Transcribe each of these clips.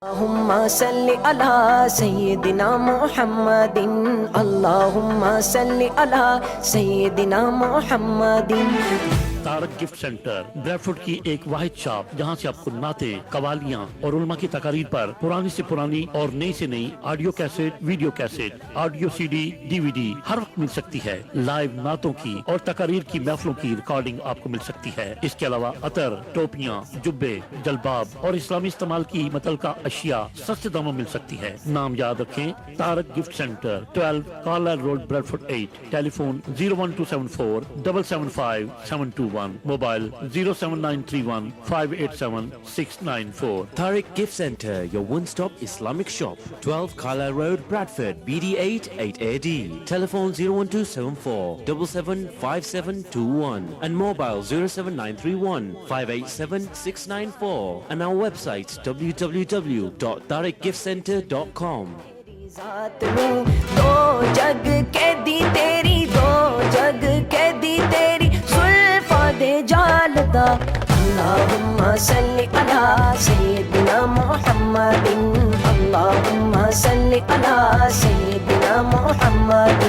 اللهم صل على سيدنا محمد اللهم صل على سيدنا محمد تارک گفٹ سینٹر بریڈفورڈ کی ایک واحد شاپ جہاں سے آپ کو نعتیں، قوالیاں اور علماء کی تقاریر پر پرانی سے پرانی اور نئی سے نئی audio cassette, video cassette, audio C D, D V D ہر وقت مل سکتی ہے۔ لائیو نعتوں کی اور تقاریر کی محفلوں کی ریکارڈنگ آپ کو مل سکتی ہے۔ اس کے علاوہ عطر، ٹوپیاں، جبے، جلباب اور اسلامی استعمال کی متعلقہ اشیاء سستے داموں مل سکتی ہے۔ نام یاد رکھیں، Tariq gift centre, 12 Carlisle road, Bradford 8۔ Telephone 01274 775 721، mobile 07931 587 694۔ Tariq Gift Center, your one-stop Islamic shop, 12 Carlisle Road, Bradford, BD8 8AD. Telephone 01274 775721 and mobile 07931 587 694 and our website www.tariqgiftcenter.com. ذات میں دو جگ کے دی تیری، دو جگ کے دی تیری زلفاں دے جالدا۔ اللہم صل علی سیدنا محمد اللہم صل علی سیدنا محمد۔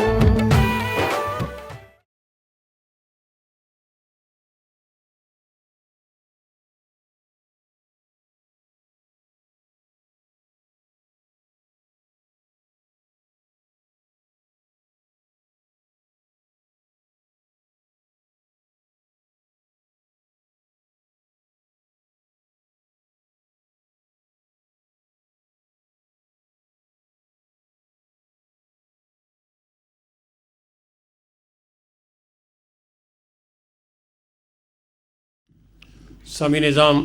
سامع نظام،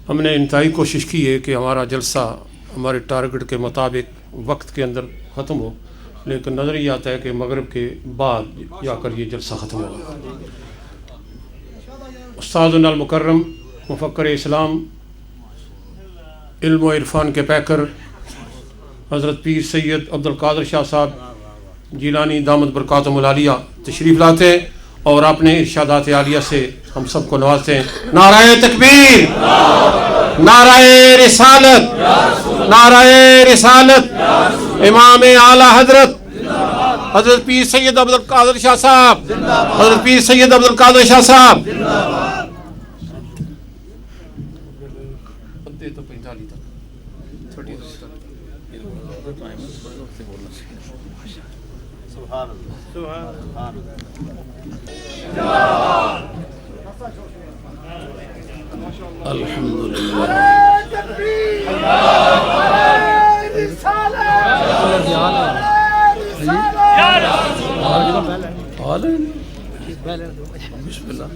ہم نے انتہائی کوشش کی ہے کہ ہمارا جلسہ ہمارے ٹارگٹ کے مطابق وقت کے اندر ختم ہو، لیکن نظر یہ آتا ہے کہ مغرب کے بعد جا کر یہ جلسہ ختم ہوگا۔ استاذنا المکرم، مفکر اسلام، علم و عرفان کے پیکر حضرت پیر سید عبدالقادر شاہ صاحب جیلانی دامت برکاتہم العالیہ تشریف لاتے ہیں اور اپنے ارشادات عالیہ سے ہم سب کو نوازتے ہیں۔ نعرہ تکبیر، نعرہ رسالت، نعرہ رسالت، امام اعلی حضرت حضرت پیر سید عبدالقادر شاہ صاحب، حضرت پیر سید عبدالقادر شاہ صاحب۔ الحمدللہ بسم اللہ۔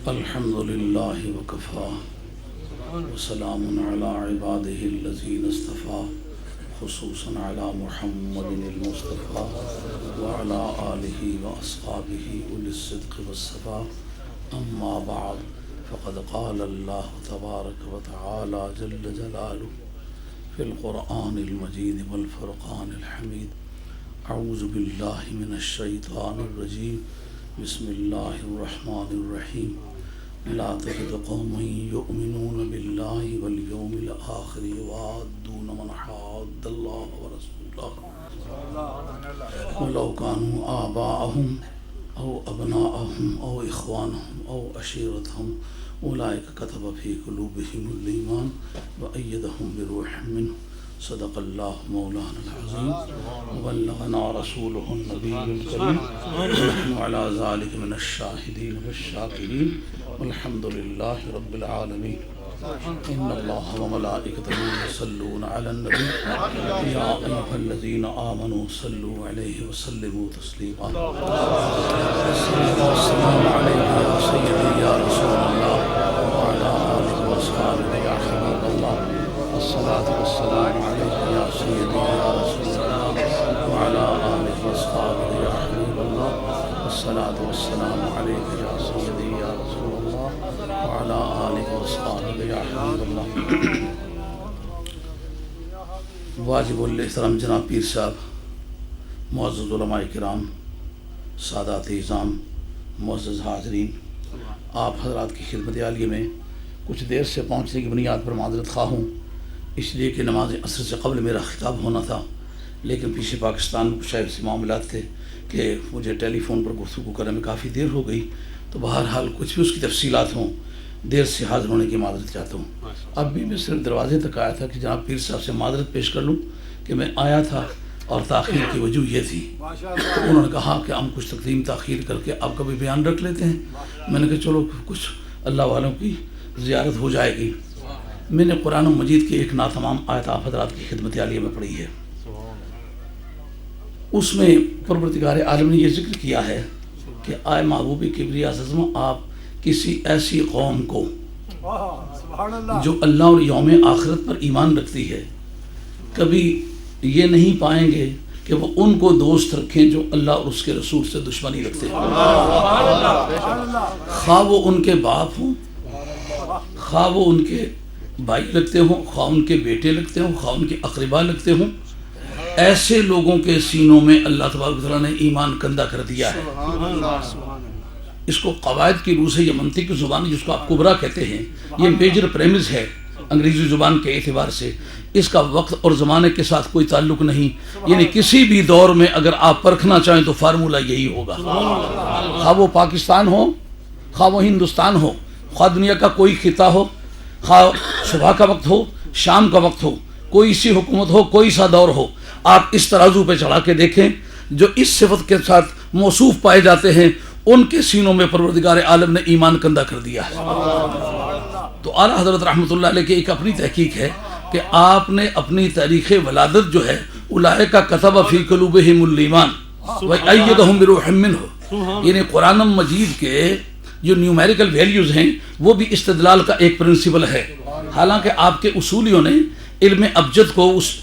الحمد للہ وکفا وسلام علی عبادہ الذین اصطفیٰ خصوصاً علی محمد المصطفیٰ وعلی آلہ واصحابہ اولی الصدق والصفا۔ اما بعد فقد قال اللہ تبارک وتعالی جل جلالہ فی القرآن المجید والفرقان الحمید۔ اعوذ باللہ من الشیطان الرجیم، بسم اللہ الرحمن الرحیم۔ لا تجد قوما يؤمنون بالله واليوم الآخر يوادون من حاد الله ورسوله ولو كانوا آباءهم أو أبناءهم أو إخوانهم أو عشيرتهم أولئك كتب في قلوبهم الإيمان وأيدهم بروح منه صدق الله مولانا العظيم وبلغنا رسوله النبي الكريم ونحن على ذلك من الشاهدين والشاكرين والحمد لله رب العالمين۔ إن الله وملائكته يصلون على النبي يا أيها الذين آمنوا صلوا عليه وسلموا تسليما۔ السلام عليك يا سيدي يا رسول الله وعلى آلك وأصحابك يا حبيب الله۔ الصلاة والسلام عليك يا سيدي يا رسول الله وعلى آلك وأصحابك يا حبيب الله۔ الصلاة والسلام عليك يا سيدي يا رسول الله وعلى آلك وأصحابك يا حبيب الله۔ واجب الاحترام جناب پیر صاحب، معزز علماء کرام، سادات اعظام، معزز حاضرین، آپ حضرات کی خدمت عالیہ میں کچھ دیر سے پہنچنے کی بنیاد پر معذرت خواہ ہوں، اس لیے کہ نماز عصر سے قبل میرا خطاب ہونا تھا، لیکن پیچھے پاکستان میں کچھ ایسے معاملات تھے کہ مجھے ٹیلی فون پر گفتگو کرنے میں کافی دیر ہو گئی، تو بہرحال کچھ بھی اس کی تفصیلات ہوں، دیر سے حاضر ہونے کی معذرت چاہتا ہوں۔ اب بھی میں صرف دروازے تک آیا تھا کہ جناب پیر صاحب سے معذرت پیش کر لوں کہ میں آیا تھا اور تاخیر کی وجہ یہ تھی۔ انہوں نے کہا کہ ہم کچھ تقدیم تاخیر کر کے آپ کا بھی بیان رکھ لیتے ہیں۔ میں نے کہا چلو کچھ اللہ والوں کی زیارت ہو جائے گی۔ میں نے قرآن مجید کی ایک ناتمام آیت آپ حضرات کی خدمت عالیہ میں پڑھی ہے، اس میں پروردگار عالم نے یہ ذکر کیا ہے کہ آئے محبوب کبریا عظمہ، آپ کسی ایسی قوم کو جو اللہ اور یوم آخرت پر ایمان رکھتی ہے کبھی یہ نہیں پائیں گے کہ وہ ان کو دوست رکھیں جو اللہ اور اس کے رسول سے دشمنی رکھتے ہیں، خواہ وہ ان کے باپ ہوں، خواہ وہ ان کے بھائی لگتے ہوں، خواہ ان کے بیٹے لگتے ہوں، خواہ ان کے اقربا لگتے ہوں۔ ایسے لوگوں کے سینوں میں اللہ تبارک و تعالیٰ نے ایمان کندہ کر دیا ہے۔ اس کو قواعد کی روح سے، یہ منطق کی زبان جس کو آپ کبرا کہتے ہیں، یہ میجر پریمز ہے انگریزی زبان کے اعتبار سے۔ اس کا وقت اور زمانے کے ساتھ کوئی تعلق نہیں، یعنی کسی بھی دور میں اگر آپ پرکھنا چاہیں تو فارمولہ یہی ہوگا، خواہ وہ پاکستان ہو، خواہ وہ ہندوستان ہو، خواہ دنیا کا کوئی خطہ ہو، خواہ صبح کا وقت ہو، شام کا وقت ہو، کوئی سی حکومت ہو، کوئی سا دور ہو، آپ اس ترازو پہ چڑھا کے دیکھیں، جو اس صفت کے ساتھ موصوف پائے جاتے ہیں ان کے سینوں میں پروردگار عالم نے ایمان کندہ کر دیا ہے۔ تو اعلیٰ حضرت رحمۃ اللہ علیہ کی ایک اپنی تحقیق ہے کہ آپ نے اپنی تاریخ ولادت جو ہے اولئک کتب فی قلوبہم الایمان وایدہم بروح منہ، یعنی قرآن مجید کے جو نیومیریکل ویلیوز ہیں وہ بھی استدلال کا ایک پرنسپل ہے۔ حالانکہ آپ کے اصولیوں نے علم ابجد کو اس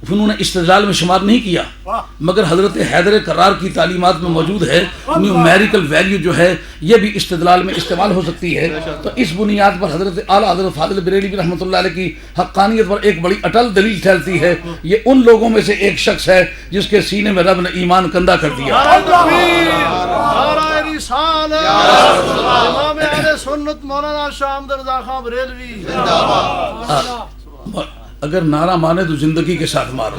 فنون استدلال میں شمار نہیں کیا، مگر حضرت حیدر کرار کی تعلیمات میں موجود ہے نیومیریکل ویلیو جو ہے یہ بھی استدلال میں استعمال ہو سکتی ہے۔ تو اس بنیاد پر حضرت اعلیٰ حضرت فاضل بریلوی رحمۃ اللہ علیہ کی حقانیت پر ایک بڑی اٹل دلیل ٹھہرتی ہے۔ یہ ان لوگوں میں سے ایک شخص ہے جس کے سینے میں رب نے ایمان کندہ کر دیا۔ امام اہل سنت مولانا شاہ حمد رضا خان بریلوی، اگر نعرہ مانے تو زندگی کے ساتھ مارو۔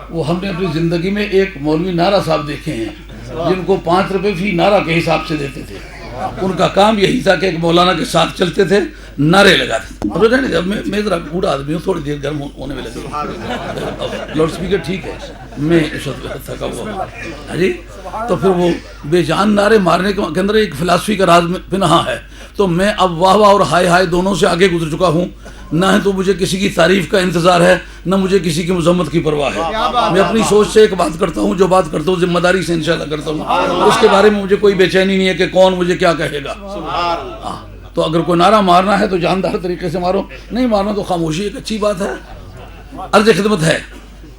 وہ ہم نے اپنی زندگی میں ایک مولوی نعرہ صاحب دیکھے ہیں جن کو 5 روپے فی نعرہ کے حساب سے دیتے تھے۔ ان کا کام یہی تھا کہ ایک مولانا کے ساتھ چلتے تھے، نعرے لگاتے تھے۔ جب میں ذرا بوڑھا آدمی ہوں، تھوڑی دیر گرم ہونے میں لگے، لاؤڈ اسپیکر ٹھیک ہے، میں اس وقت تھکا ہوا جی۔ تو پھر وہ بے جان نعرے مارنے کے اندر ایک فلاسفی کا راز پنہاں ہے۔ تو میں اب واہ واہ اور ہائے ہائے دونوں سے آگے گزر چکا ہوں، نہ تو مجھے کسی کی تعریف کا انتظار ہے، نہ مجھے کسی کی مذمت کی پرواہ ہے۔ میں اپنی سوچ سے ایک بات کرتا ہوں، جو بات کرتا ہوں ذمہ داری سے انشاءاللہ کرتا ہوں، اس کے بارے میں مجھے کوئی بے چینی نہیں ہے کہ کون مجھے کیا کہے گا۔ تو اگر کوئی نعرہ مارنا ہے تو جاندار طریقے سے مارو، نہیں مارنا تو خاموشی ایک اچھی بات ہے۔ عرض خدمت ہے،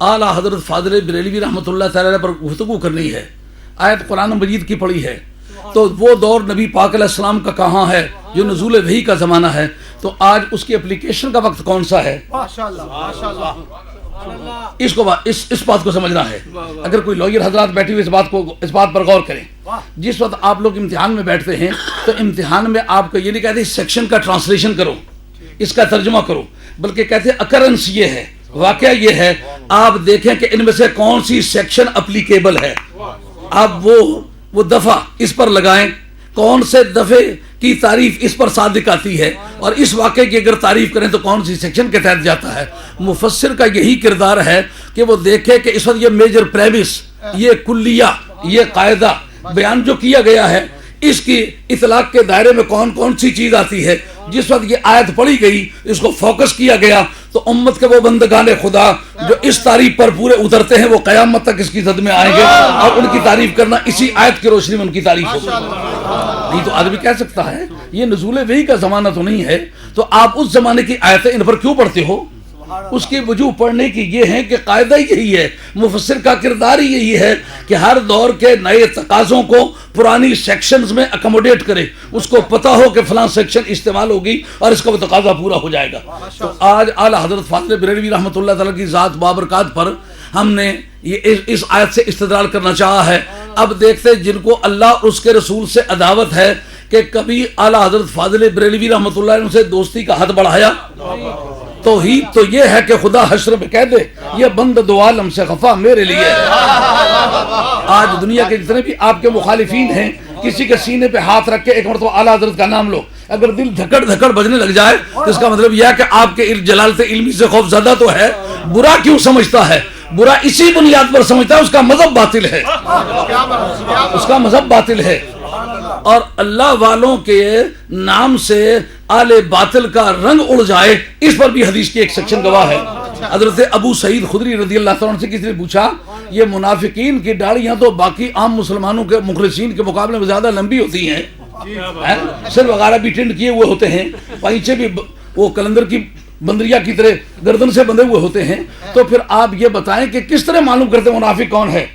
اعلیٰ حضرت فاضل بریلوی رحمۃ اللہ تعالی پر گفتگو کرنی ہے، آیت قرآن مجید کی پڑھی ہے، تو وہ دور نبی پاک علیہ السلام کا کہاں ہے جو نزول وحی کا زمانہ ہے، تو آج اس کی اپلیکیشن کا وقت کون سا ہے، اس بات کو سمجھنا ہے۔ اگر کوئی لوئر حضرات بیٹھے ہوئے اس بات پر غور کریں، جس وقت آپ لوگ امتحان میں بیٹھتے ہیں تو امتحان میں آپ کو یہ نہیں کہتے سیکشن کا ٹرانسلیشن کرو، اس کا ترجمہ کرو، بلکہ کہتے اکرنس یہ ہے، واقعہ یہ ہے، آپ دیکھیں کہ ان میں سے کون سی سیکشن اپلیکیبل ہے، آپ وہ دفعہ اس پر لگائیں، کون سے دفعے کی تعریف اس پر صادق آتی ہے، اور اس واقعے کی اگر تعریف کریں تو کون سی سیکشن کے تحت جاتا ہے۔ مفسر کا یہی کردار ہے کہ وہ دیکھے کہ اس وقت یہ میجر پریمس، یہ کلیہ، یہ قاعدہ بیان جو کیا گیا ہے، اس کی اطلاق کے دائرے میں کون کون سی چیز آتی ہے۔ جس وقت یہ آیت پڑھی گئی، اس کو فوکس کیا گیا، تو امت کے وہ بندگان خدا جو اس تعریف پر پورے اترتے ہیں وہ قیامت تک اس کی زد میں آئیں گے، اور ان کی تعریف کرنا اسی آیت کی روشنی میں ان کی تعریف ہوگی۔ نہیں تو آدمی کہہ سکتا ہے یہ نزول وحی کا زمانہ تو نہیں ہے، تو آپ اس زمانے کی آیتیں ان پر کیوں پڑھتے ہو؟ اس کی وجوہ پڑھنے کی یہ ہے کہ قاعدہ یہی ہے، مفسر کا کردار ہی یہی ہے کہ ہر دور کے نئے تقاضوں کو پرانی سیکشنز میں اکموڈیٹ کرے، اس کو پتہ ہو کہ فلاں سیکشن استعمال ہوگی اور اس کا وہ تقاضا پورا ہو جائے گا۔ تو آج اعلیٰ حضرت فاضل بریلوی رحمۃ اللہ تعالیٰ کی ذات بابرکات پر ہم نے یہ اس آیت سے استدلال کرنا چاہا ہے۔ اب دیکھتے جن کو اللہ اور اس کے رسول سے عداوت ہے کہ کبھی اعلیٰ حضرت فاضل بریلوی رحمۃ اللہ علیہ سے دوستی کا حد بڑھایا؟ توحید تو یہ ہے کہ خدا حشر میں کہہ دے یہ بند دو عالم سے خفا میرے لیے ہے۔ آج دنیا کے جتنے بھی آپ کے مخالفین ہیں، کسی کے سینے پہ ہاتھ رکھ کے ایک مرتبہ اعلیٰ حضرت کا نام لو، اگر دل دھکڑ دھکڑ بجنے لگ جائے تو اس کا مطلب یہ ہے کہ آپ کے جلالت علمی سے خوف زدہ تو ہے۔ برا کیوں سمجھتا ہے؟ برا اسی بنیاد پر سمجھتا ہے اس کا مذہب باطل ہے، اس کا مذہب باطل ہے۔ اور اللہ والوں کے نام سے آل باطل کا رنگ اڑ جائے، اس پر بھی حدیث کی ایک سیکشن گواہ ہے۔ حضرت ابو سعید خدری رضی اللہ تعالیٰ عنہ سے کسی نے پوچھا یہ منافقین کی داڑھیاں تو باقی عام مسلمانوں کے مخلصین کے مقابلے میں زیادہ لمبی ہوتی ہیں، سر وغیرہ بھی ٹنڈ کیے ہوئے ہوتے ہیں، پائچے بھی وہ کلندر کی بندریا کی طرح گردن سے بندھے ہوئے ہوتے ہیں، تو پھر آپ یہ بتائیں کہ کس طرح معلوم کرتے منافق کون ہے؟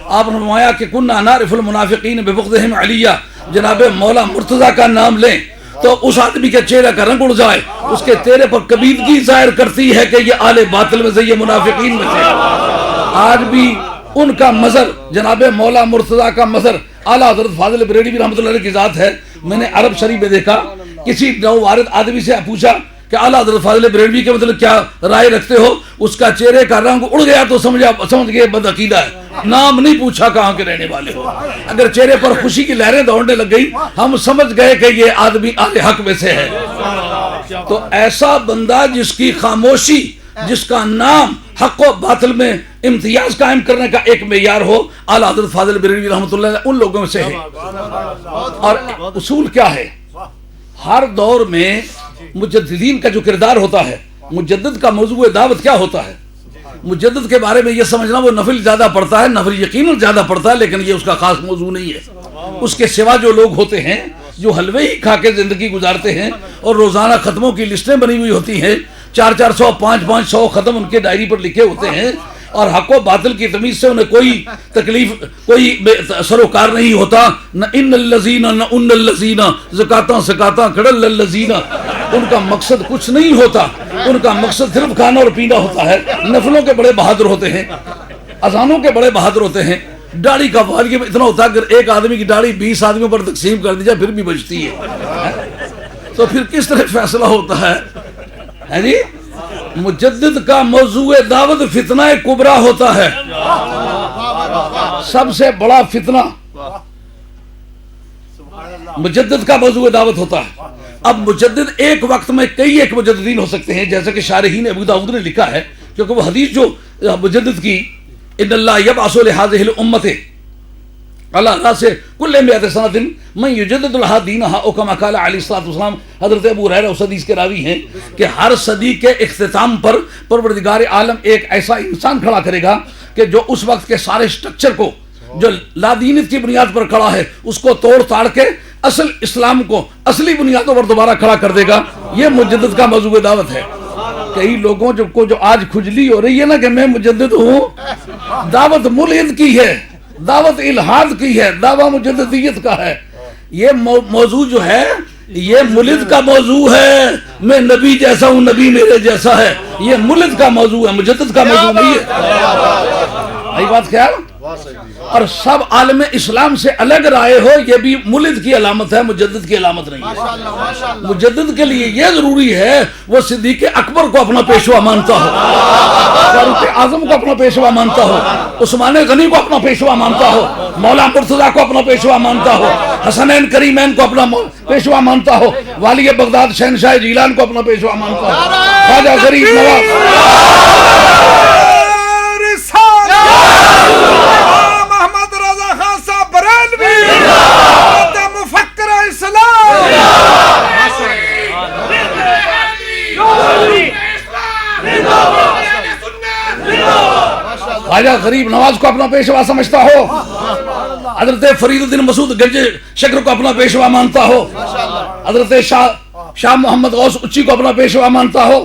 آپ نے فرمایا کہ کننا نعرف المنافقین ببغضہم علیہ، جناب مولا مرتضیٰ کا نام لیں تو اس آدمی کے چہرے کا رنگ اڑ جائے، اس کے چہرے پر کبیدگی ظاہر کرتی ہے کہ یہ آل باطل میں سے، یہ منافقین میں سے۔ آج بھی ان کا مظہر جناب مولا مرتضیٰ کا مظہر اعلیٰ حضرت فاضل بریلوی رحمۃ اللہ علیہ کی ذات ہے۔ میں نے عرب شریف میں دیکھا، کسی نووارد آدمی سے پوچھا کہ اعلیٰ حضرت فاضل بریلوی کے مطلب کیا رائے رکھتے ہو؟ اس کا چہرے کا رنگ اڑ گیا تو سمجھ گئے بد عقیدہ ہے، نام نہیں پوچھا کہاں کے رہنے والے ہو۔ اگر چہرے پر خوشی کی لہریں دوڑنے لگ گئی ہم سمجھ گئے کہ یہ آدمی اہل حق میں سے ہے۔ تو ایسا بندہ جس کی خاموشی، جس کا نام حق و باطل میں امتیاز قائم کرنے کا ایک معیار ہو، اعلیٰ حضرت فاضل بریلوی رحمۃ اللہ علیہ ان لوگوں میں سے ہے۔ اور اصول کیا ہے؟ ہر دور میں مجددین کا جو کردار ہوتا ہے، مجدد کا موضوع دعوت کیا ہوتا ہے؟ مجدد کے بارے میں یہ سمجھنا وہ نفل زیادہ پڑھتا ہے، نفل یقیناً زیادہ پڑھتا ہے، لیکن یہ اس کا خاص موضوع نہیں ہے۔ اس کے سوا جو لوگ ہوتے ہیں جو حلوے ہی کھا کے زندگی گزارتے ہیں اور روزانہ ختموں کی لسٹیں بنی ہوئی ہوتی ہیں، 400 500 ختم ان کے ڈائری پر لکھے ہوتے ہیں، اور حق و باطل کی تمیز سے انہیں کوئی تکلیف، کوئی سروکار نہیں ہوتا، نہ ان الذین نہ ان الذین زکاتاں سکاتاں کڑل الذین، ان کا مقصد کچھ نہیں ہوتا، ان کا مقصد صرف کھانا اور پینا ہوتا ہے۔ نفلوں کے بڑے بہادر ہوتے ہیں، اذانوں کے بڑے بہادر ہوتے ہیں، داڑھی کا والیوم اتنا ہوتا ہے کہ ایک آدمی کی داڑھی 20 آدمیوں پر تقسیم کر دی جائے پھر بھی بچتی ہے۔ تو پھر کس طرح فیصلہ ہوتا ہے جی؟ مجدد کا موضوع دعوت فتنہ کبریٰ ہوتا ہے، سب سے بڑا فتنہ مجدد کا موضوع دعوت ہوتا ہے۔ اب مجدد ایک وقت میں کئی ایک مجددین ہو سکتے ہیں، جیسے کہ شارحین ابو داؤد نے لکھا ہے، کیونکہ وہ حدیث جو مجدد کی ان اللہ یبعث لہذہ الامۃ اللہ راس کل مئۃ سنۃ من یجدد لها دینها او کما قال علیہ الصلوۃ والسلام۔ حضرت ابو ہریرہ اس حدیث کے راوی ہیں کہ ہر صدی کے اختتام پر پروردگار عالم ایک ایسا انسان کھڑا کرے گا کہ جو اس وقت کے سارے سٹرکچر کو جو لادینیت کی بنیاد پر کھڑا ہے اس کو توڑ تاڑ کے اصل اسلام کو اصلی بنیادوں پر دوبارہ کھڑا کر دے گا۔ یہ مجدد کا موضوع دعوت ہے۔ کئی لوگوں کو جو آج کھجلی ہو رہی ہے نا کہ میں مجدد ہوں، دعوت ملحد کی ہے، دعوت الحاد کی ہے، دعویٰ مجددیت کا ہے۔ یہ موضوع جو ہے یہ ملحد کا موضوع ہے، میں نبی جیسا ہوں نبی میرے جیسا ہے، یہ ملحد کا موضوع ہے، مجدد کا موضوع نہیں ہے۔ آئی بات خیال؟ اور سب عالم اسلام سے الگ رائے ہو یہ بھی ملحد کی علامت ہے، مجدد کی علامت نہیں ہے۔ مجدد کے لیے یہ ضروری ہے وہ صدیق اکبر کو اپنا پیشوا مانتا ہو، فاروق اعظم کو اپنا پیشوا مانتا ہو، عثمان غنی کو اپنا پیشوا مانتا ہو، مولا مرتضیٰ کو اپنا پیشوا مانتا ہو، حسنین کریمین کو اپنا پیشوا مانتا ہو، والی بغداد شہنشاہ جیلان کو اپنا پیشوا مانتا ہو، خواجہ غریب نواز محمد رضا خان صاحب بریلوی مفکر اسلام، خواجہ غریب نواز کو اپنا پیشوا سمجھتا ہو، حضرت فرید الدین مسعود گنج شکر کو اپنا پیشوا مانتا ہو، حضرت شاہ محمد غوث اچی کو اپنا پیشوا مانتا ہو،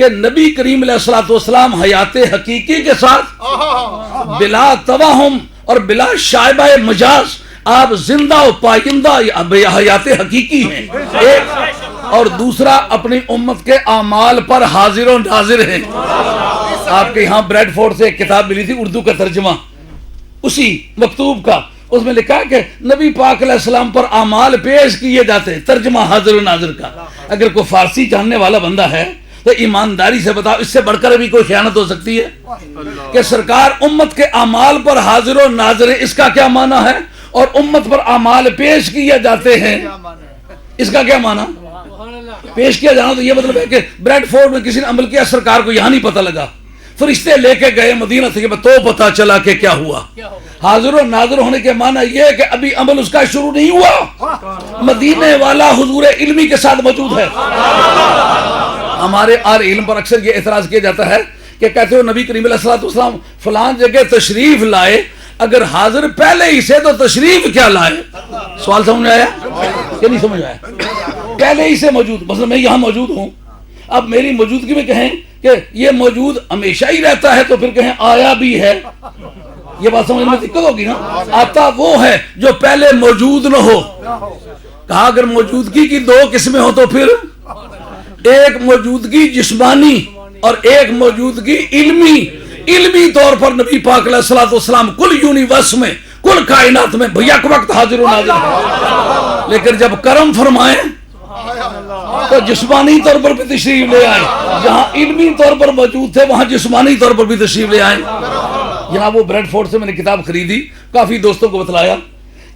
کہ نبی کریم علیہ الصلوۃ والسلام حیات حقیقی کے ساتھ بلا توہم اور بلا شائبہ مجاز آپ زندہ و پائندہ حیات حقیقی ہیں ایک، اور دوسرا اپنی امت کے اعمال پر حاضر و ناظر ہیں۔ آپ کے یہاں بریڈ فورڈ سے ایک کتاب ملی تھی اردو کا ترجمہ اسی مکتوب کا، اس میں لکھا ہے کہ نبی پاک علیہ السلام پر اعمال پیش کیے جاتے ہیں، ترجمہ حاضر و ناظر کا۔ اگر کوئی فارسی جاننے والا بندہ ہے تو ایمانداری سے بتاؤ اس سے بڑھ کر بھی کوئی خیانت ہو سکتی ہے کہ سرکار امت کے اعمال پر حاضر و ناظر ہے، اس کا کیا معنی ہے؟ اور امت پر اعمال پیش کیے جاتے ہیں، اس کا کیا معنی؟ پیش کیا جانا تو یہ مطلب ہے کہ بریڈ فورڈ میں کسی نے عمل کیا، سرکار کو یہاں نہیں پتہ لگا، فرشتے لے کے گئے مدینہ سے تو پتہ چلا کہ کیا ہوا۔ حاضر و ناظر ہونے کے معنی یہ ہے کہ ابھی عمل اس کا شروع نہیں ہوا، مدینے والا حضور علمی کے ساتھ موجود ہے۔ ہمارے اہل علم پر اکثر یہ اعتراض کیا جاتا ہے کہ کہتے ہو نبی کریم علیہ الصلوۃ والسلام فلان جگہ تشریف لائے، اگر حاضر پہلے ہی سے تو تشریف کیا لائے؟ سوال سمجھ آیا کہ نہیں سمجھ آیا؟ پہلے ہی سے موجود، مثلا میں یہاں موجود ہوں، اب میری موجودگی میں کہیں کہ یہ موجود ہمیشہ ہی رہتا ہے تو پھر کہیں آیا بھی ہے، یہ بات سمجھنے میں دقت ہوگی نا۔ آتا وہ ہے جو پہلے موجود نہ ہو۔ کہا اگر موجودگی کی دو قسمیں ہو تو پھر ایک موجودگی جسمانی اور ایک موجودگی علمی۔ علمی طور پر نبی پاک علیہ الصلوۃ والسلام کل یونیورس میں، کل کائنات میں بیک وقت حاضر و ناظر ہے، لیکن جب کرم فرمائے تو جسمانی طور پر بھی تشریف لے آئے، جہاں علمی طور پر موجود تھے وہاں جسمانی طور پر بھی تشریف لے آئے۔ جناب وہ بریڈ فورڈ سے میں نے کتاب خریدی، کافی دوستوں کو بتلایا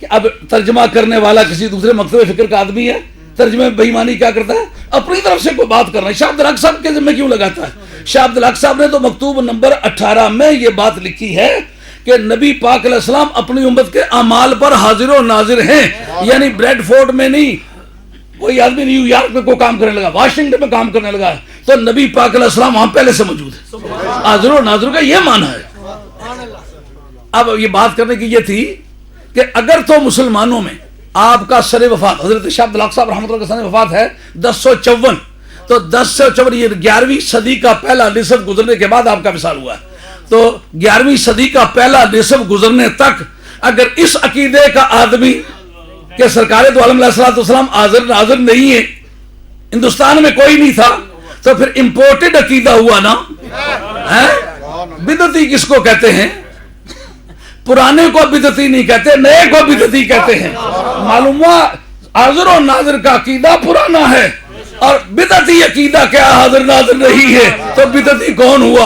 کہ اب ترجمہ کرنے والا کسی دوسرے مکتب فکر کا آدمی ہے، ترجمے میں بے ایمانی کیا کرتا ہے؟ اپنی طرف سے کوئی بات کرنا ہے۔ شاہ عبدالحق صاحب کے ذمہ کیوں لگاتا ہے؟ شاہ عبدالحق صاحب نے تو مکتوب نمبر 18 میں یہ بات لکھی ہے کہ نبی پاک علیہ السلام اپنی امت کے اعمال پر حاضر و ناظر ہیں، یعنی بریڈ فورڈ میں نہیں، کوئی آدمی نیو یارک میں کوئی کام کرنے لگا، واشنگٹن میں کام کرنے لگا ہے تو نبی پاک علیہ السلام وہاں پہلے سے موجود ہے۔ حاضر و ناظر کا یہ معنی ہے۔ اب یہ بات کرنے کی یہ تھی کہ اگر تو مسلمانوں میں آپ کا سر وفات حضرت شاہ عبدالحق صاحب رحمۃ اللہ کا سر وفات ہے 1054، تو 1054 یہ 11ویں صدی کا پہلا نصف گزرنے کے بعد آپ کا وصال ہوا ہے، تو 11ویں صدی کا پہلا نصف گزرنے تک اگر اس عقیدے کا آدمی کہ سرکار دو عالم علیہ الصلوۃ والسلام حاضر ناظر نہیں ہے، ہندوستان میں کوئی نہیں تھا، تو پھر امپورٹڈ عقیدہ ہوا نا۔ بدعتی کس کو کہتے ہیں؟ پرانے کو بدعتی نہیں کہتے، نئے کو بدعتی کہتے ہیں۔ معلوم ہوا حاضر و ناظر کا عقیدہ پرانا ہے اور بدعتی عقیدہ کیا حاضر ناظر نہیں ہے، تو بدعتی کون ہوا؟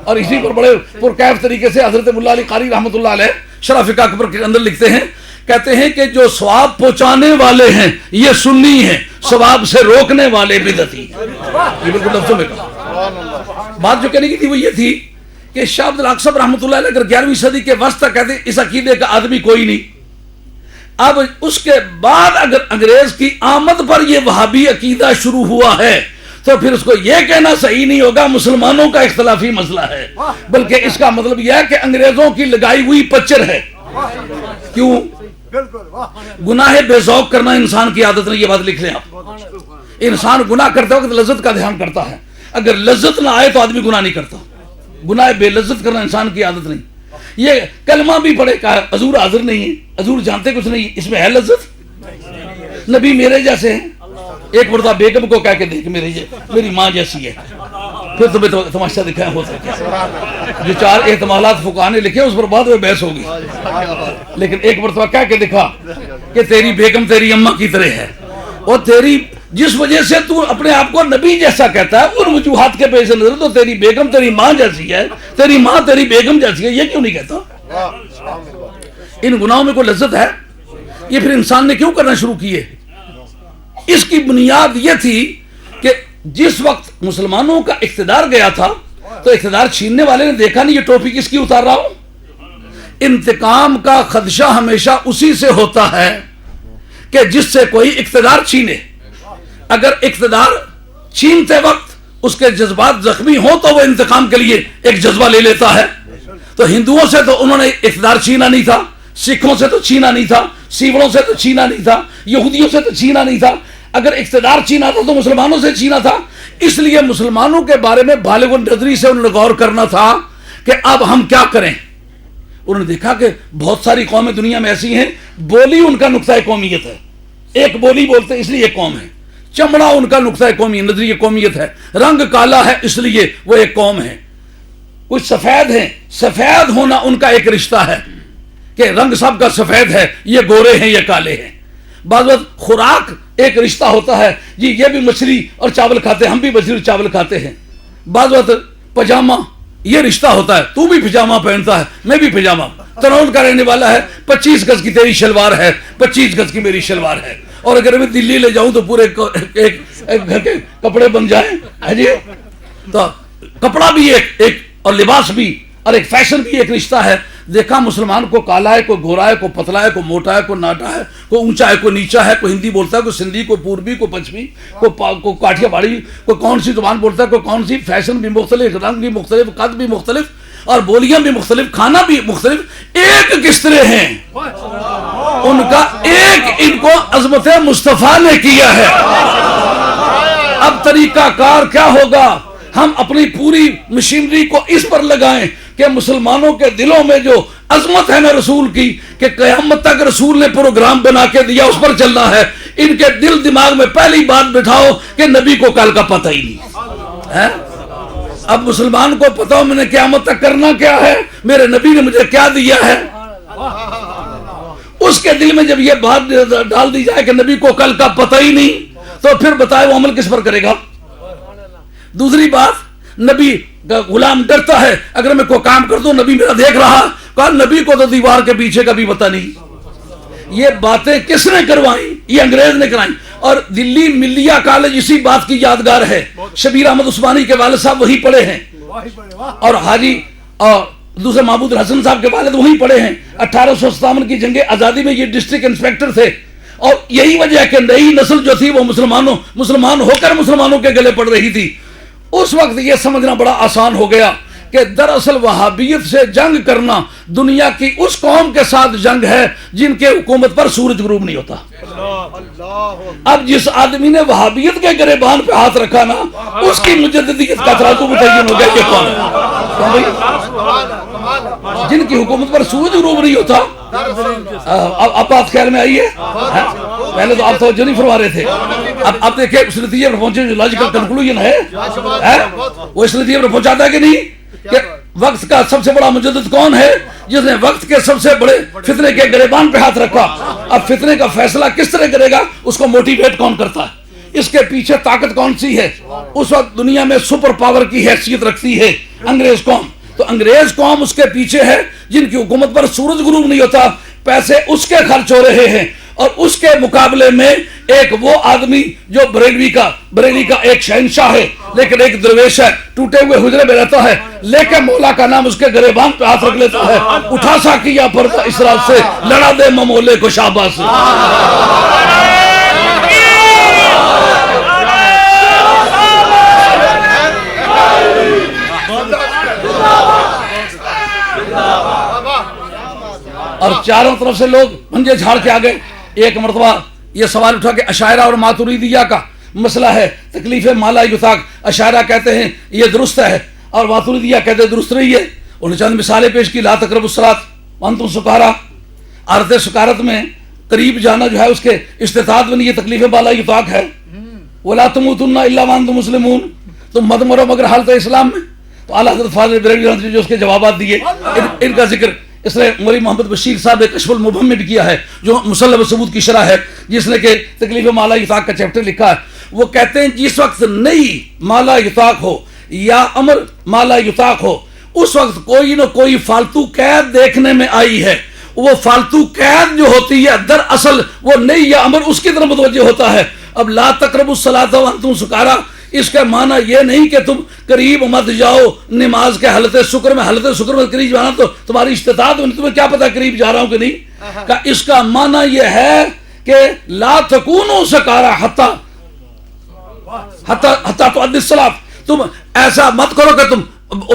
اور اسی پر بڑے پرکیف طریقے سے حضرت ملا علی قاری رحمۃ اللہ علیہ شرح فقہ اکبر کے اندر لکھتے ہیں، کہتے ہیں کہ جو ثواب پہنچانے والے ہیں یہ سنی ہیں، ثواب سے روکنے والے بدعتی ہیں۔ یہ بالکل لفظوں میں کہا۔ بات جو کہنے کی تھی وہ یہ تھی کہ شاہ عبدالحق صاحب رحمۃ اللہ علیہ اگر 11ویں صدی کے وسط تک کہتے ہیں اس عقیدے کا آدمی کوئی نہیں، اب اس کے بعد اگر انگریز کی آمد پر یہ وہابی عقیدہ شروع ہوا ہے تو پھر اس کو یہ کہنا صحیح نہیں ہوگا مسلمانوں کا اختلافی مسئلہ ہے، بلکہ اس کا مطلب یہ ہے کہ انگریزوں کی لگائی ہوئی پچر ہے۔ کیوں؟ گناہ بے ذوق کرنا انسان کی عادت نہیں، یہ بات لکھ لیں آپ۔ انسان گناہ کرتے وقت لذت کا دھیان کرتا ہے، اگر لذت نہ آئے تو آدمی گناہ نہیں کرتا۔ گناہ بے لذت کرنا انسان کی عادت نہیں۔ یہ کلمہ بھی پڑھے کہا حضور حاضر نہیں ہے، حضور جانتے کچھ نہیں، اس میں ہے لذت؟ نبی میرے جیسے ہیں، ایک مرتبہ بیگم کو کہہ کے دیکھ میری ماں جیسی ہے، پھر تمہیں تماشا دکھایا ہو سکتا۔ جو 4 احتمالات فقہا نے لکھے اس پر بعد میں بحث ہوگی، لیکن ایک مرتبہ کہہ کے دکھا کہ تیری بیگم تیری اماں کی طرح ہے، اور تیری جس وجہ سے تو اپنے آپ کو نبی جیسا کہتا ہے ان وجوہات کے پیش نظر تو تیری بیگم تیری ماں جیسی ہے، تیری ماں تیری بیگم جیسی ہے، یہ کیوں نہیں کہتا؟ ان گناہوں میں کوئی لذت ہے؟ یہ پھر انسان نے کیوں کرنا شروع کیے؟ اس کی بنیاد یہ تھی کہ جس وقت مسلمانوں کا اقتدار گیا تھا تو اقتدار چھیننے والے نے دیکھا نہیں یہ ٹوپی کس کی اتار رہا ہوں۔ انتقام کا خدشہ ہمیشہ اسی سے ہوتا ہے کہ جس سے کوئی اقتدار چھینے۔ اگر اقتدار چھینتے وقت اس کے جذبات زخمی ہوں تو وہ انتقام کے لیے ایک جذبہ لے لیتا ہے۔ تو ہندوؤں سے تو انہوں نے اقتدار چھینا نہیں تھا، سکھوں سے تو چھینا نہیں تھا، سیوڑوں سے تو چھینا نہیں تھا، یہودیوں سے تو چھینا نہیں تھا، اگر اقتدار چھینا تھا تو مسلمانوں سے چھینا تھا، اس لیے مسلمانوں کے بارے میں بالغ النظری سے انہوں نے غور کرنا تھا کہ اب ہم کیا کریں۔ انہوں نے دیکھا کہ بہت ساری قومیں دنیا میں ایسی ہیں، بولی ان کا نقطۂ قومیت ہے، ایک بولی بولتے ہیں اس لیے ایک قوم ہے، چمڑا ان کا نقطۂ قومی نظریہ قومیت ہے، رنگ کالا ہے اس لیے وہ ایک قوم ہے، کچھ سفید ہیں، سفید ہونا ان کا ایک رشتہ ہے کہ رنگ سب کا سفید ہے، یہ گورے ہیں یہ کالے ہیں۔ بعض وقت خوراک ایک رشتہ ہوتا ہے، جی یہ بھی مچھلی اور چاول کھاتے ہیں، ہم بھی مچھلی اور چاول کھاتے ہیں۔ بعض وقت پاجامہ یہ رشتہ ہوتا ہے، تو بھی پاجامہ پہنتا ہے میں بھی پاجامہ، تنور کا رہنے والا ہے، 25 گز کی تیری شلوار ہے، 25 گز کی میری شلوار ہے، اور اگر میں دلی لے جاؤں تو پورے ایک گھر کے کپڑے بن جائیں ہے جی۔ تو کپڑا بھی ایک اور لباس بھی اور ایک فیشن بھی ایک رشتہ ہے۔ دیکھا مسلمان کو کالا ہے، کوئی گورا ہے، کوئی پتلا ہے، کوئی موٹا ہے، کوئی ناٹا ہے، کوئی اونچا ہے، کوئی نیچا ہے، کوئی ہندی بولتا ہے، کوئی سندھی، کوئی پوربی، کوئی پچھمی، کوئی کاٹھیا پہاڑی، کوئی کون سی زبان بولتا ہے، کوئی کون سی، فیشن بھی مختلف، رنگ بھی مختلف، قد بھی مختلف اور بولیاں بھی مختلف، کھانا بھی مختلف، ایک کس طرح ہیں ان کا ایک، ان کو عظمت مصطفیٰ نے کیا ہے۔ اب طریقہ کار کیا ہوگا؟ ہم اپنی پوری مشینری کو اس پر لگائیں کہ مسلمانوں کے دلوں میں جو عظمت ہے نا رسول کی، کہ قیامت تک رسول نے پروگرام بنا کے دیا اس پر چلنا ہے، ان کے دل دماغ میں پہلی بات بٹھاؤ کہ نبی کو کل کا پتہ ہی نہیں ہے۔ اب مسلمان کو پتا ہو میں نے قیامت تک کرنا کیا ہے، میرے نبی نے مجھے کیا دیا ہے، اس کے دل میں جب یہ بات ڈال دی جائے کہ نبی کو کل کا پتہ ہی نہیں، تو پھر بتائے وہ عمل کس پر کرے گا؟ دوسری بات، نبی کا غلام ڈرتا ہے اگر میں کوئی کام کر دوں نبی میرا دیکھ رہا، کہا نبی کو تو دیوار کے پیچھے کا بھی پتہ نہیں۔ یہ باتیں کس نے کروائیں؟ یہ انگریز نے کرائیں۔ اور دلی ملیہ کالج اسی بات کی یادگار ہے، شبیر احمد عثمانی کے والد صاحب وہی پڑھے ہیں، اور حاجی اور دوسرے محمود الحسن صاحب کے والد وہی پڑھے ہیں۔ 1857 کی جنگ آزادی میں یہ ڈسٹرکٹ انسپیکٹر تھے، اور یہی وجہ ہے کہ نئی نسل جو تھی وہ مسلمان ہو کر مسلمانوں کے گلے پڑ رہی تھی۔ اس وقت یہ سمجھنا بڑا آسان ہو گیا کہ دراصل وہابیت سے جنگ کرنا دنیا کی اس قوم کے ساتھ جنگ ہے جن کے حکومت پر سورج غروب نہیں ہوتا۔ اب جس آدمی نے وہابیت کے گریبان پہ ہاتھ رکھا نا، اس کی مجددیت کا ترازو متعین ہو گیا کہ کون ہے، جن کی حکومت پر سورج غروب نہیں ہوتا۔ اب بات خیال میں آئی ہے، پہلے تو آپ توجہ نہیں فرما رہے تھے، اب دیکھیں اس نتیجے پر پہنچے جو لاجیکل کنکلوژن ہے وہ اس نتیجے پر پہنچاتا ہے کہ نہیں کہ وقت کا سب سے بڑا مجدد کون ہے؟ جس نے وقت کے سب سے بڑے فتنے کے گریبان پہ ہاتھ رکھا۔ اب فتنے کا فیصلہ کس طرح کرے گا، اس کو موٹیویٹ کون کرتا ہے، اس کے پیچھے طاقت کون سی ہے؟ اس وقت دنیا میں سپر پاور کی حیثیت رکھتی ہے انگریز قوم، تو انگریز قوم اس کے پیچھے ہے جن کی حکومت پر سورج غروب نہیں ہوتا، پیسے اس کے خرچ ہو رہے ہیں، اور اس کے مقابلے میں ایک وہ آدمی جو بریلوی کا ایک شہنشاہ ہے لیکن ایک درویش ہے، ٹوٹے ہوئے حجرے میں رہتا ہے، لیکن مولا کا نام اس کے گریبان پہ ہاتھ رکھ لیتا ہے، اٹھا سا کیا پردہ اسرار سے، لڑا دے ممولے کو شاباش۔ اور چاروں طرف سے لوگ پنجے جھاڑ کے آگئے۔ ایک مرتبہ یہ سوال اٹھا کہ اشاعرہ اور ماتوریدیہ کا مسئلہ ہے، تکلیف مالا یطاق، اشاعرہ کہتے ہیں یہ درست ہے اور ماتوریدیہ کہتے ہیں درست نہیں ہے۔ انہوں نے چند مثالیں پیش کی، لا تقربوا الصلاۃ وانتم سکارا، عارض سکارت میں قریب جانا جو ہے اس کے استطاعت میں نہیں، یہ تکلیف مالا یطاق ہے۔ ولا تموتن الا وانتم مسلمون، تم مت مرو مگر حالت اسلام میں۔ تو اعلیٰ حضرت فاضل بریلوی جو اس کے جوابات دیے، ان کا ذکر اس نے مولوی محمد بشیر صاحب نے کشف المبہم میں بھی کیا ہے، جو مسلم ثبوت کی شرح ہے، جس نے کہ تکلیف مالا یطاق کا چیپٹر لکھا ہے۔ وہ کہتے ہیں جس وقت نئی مالا یطاق ہو یا امر مالا یطاق ہو، اس وقت کوئی نہ کوئی فالتو قید دیکھنے میں آئی ہے، وہ فالتو قید جو ہوتی ہے دراصل وہ نئی یا امر اس کی طرف متوجہ ہوتا ہے۔ اب لا تقربوا الصلاۃ وانتم سکارا، اس کا معنی یہ نہیں کہ تم قریب مت جاؤ نماز کے حالت سکر میں قریب جانا، تو تمہاری استطاعت میں تمہیں کیا پتا قریب جا رہا ہوں کہ نہیں، کہ اس کا معنی یہ ہے کہ لا تکونوا سکارا حتی تؤدوا الصلاۃ، تم ایسا مت کرو کہ تم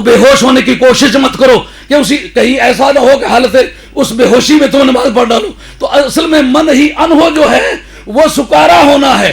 بے ہوش ہونے کی کوشش مت کرو کہ کہیں ایسا نہ ہو کہ حالت اس بے ہوشی میں تم نماز پڑھ ڈالو۔ تو اصل میں من ہی انہو جو ہے وہ سکارا ہونا ہے،